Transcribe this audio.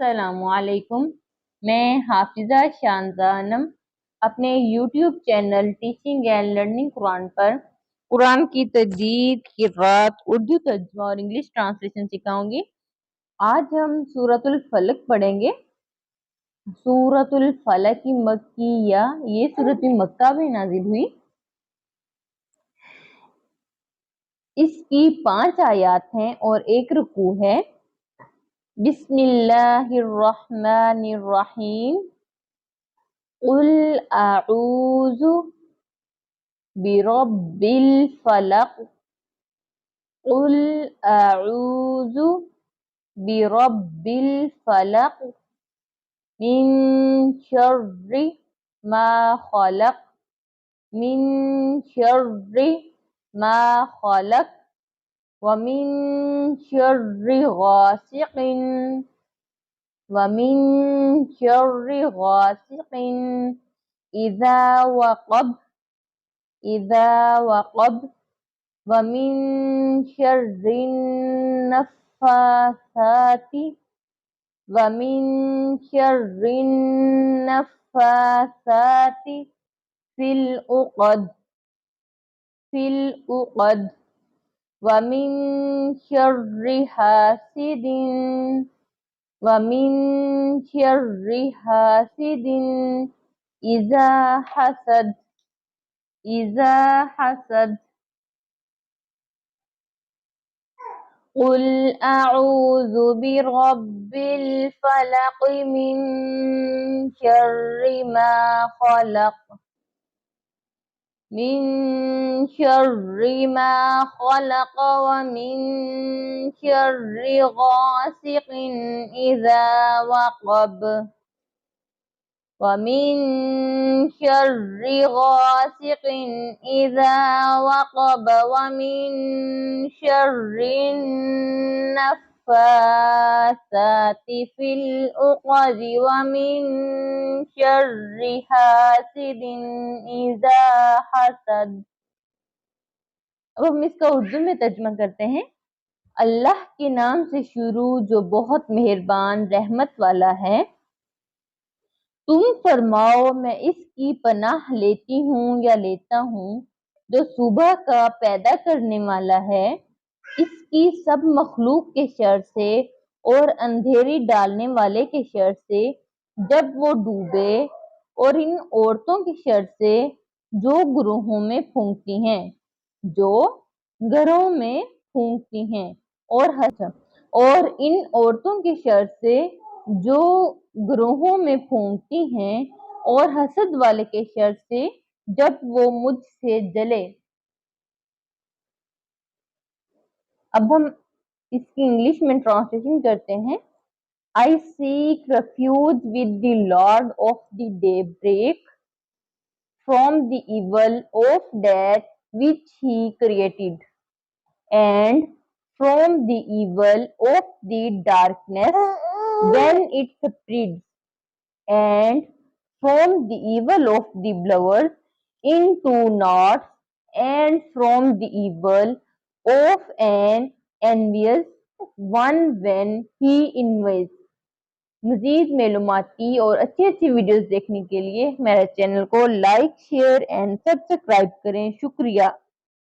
السلام علیکم، میں حافظہ شانزانم اپنے YouTube channel teaching and learning Quran پر قرآن کی تجوید، قراءت، اردو ترجمہ اور انگلش ٹرانسلیشن سکھاؤں گی۔ آج ہم سورۃ الفلق پڑھیں گے۔ سورۃ الفلق مکیہ، یہ سورۃ مکہ میں نازل ہوئی۔ اس کی 5 آیات ہیں اور 1 رکوع ہے۔ بسم اللہ الرحمن الرحیم۔ قل اعوذ برب الفلق۔ قل اعوذ برب الفلق من شر ما خلق، من شر ما خلق ومن شر غاسق ومن شر غاسق اذا وقب، اذا وقب ومن شر النفاثات، ومن شر النفاثات في العقد، في العقد ومن شر حاسد، ومن شر حاسد إذا حسد، إذا حسد۔ قل أعوذ برب الفلق من شر ما خلق، من شر ما خلق ومن شر غاسق إذا وقب، ومن شر غاسق إذا وقب ومن شر النفاثات في العقد ومن شر حاسد إذا حسد۔ اب ہم اس کا اردو میں ترجمہ کرتے ہیں۔ اللہ کے نام سے شروع جو بہت مہربان رحمت والا ہے۔ تم فرماؤ میں اس کی پناہ لیتی ہوں یا لیتا ہوں جو صبح کا پیدا کرنے والا ہے، اس کی سب مخلوق کے شر سے اور اندھیری ڈالنے والے کے شر سے جب وہ ڈوبے، اور ان عورتوں کے شر سے جو گروہوں میں پھونکتی ہیں، جو گھروں میں پھونکتی ہیں، اور ان عورتوں کے شر سے جو گروہوں میں پھونکتی ہیں، اور حسد والے کے شر سے جب وہ مجھ سے جلے۔ اب ہم اس کی انگلش میں ٹرانسلیشن کرتے ہیں۔ I seek refuge with the Lord of the daybreak from the evil of that which he created, and from the evil of the darkness when it spreads, and from the evil of the blowers into knots, and from the evil of an envious one when he envies۔ مزید معلوماتی اور اچھی videos دیکھنے کے لیے میرے channel کو like, share and subscribe کریں۔ شکریہ۔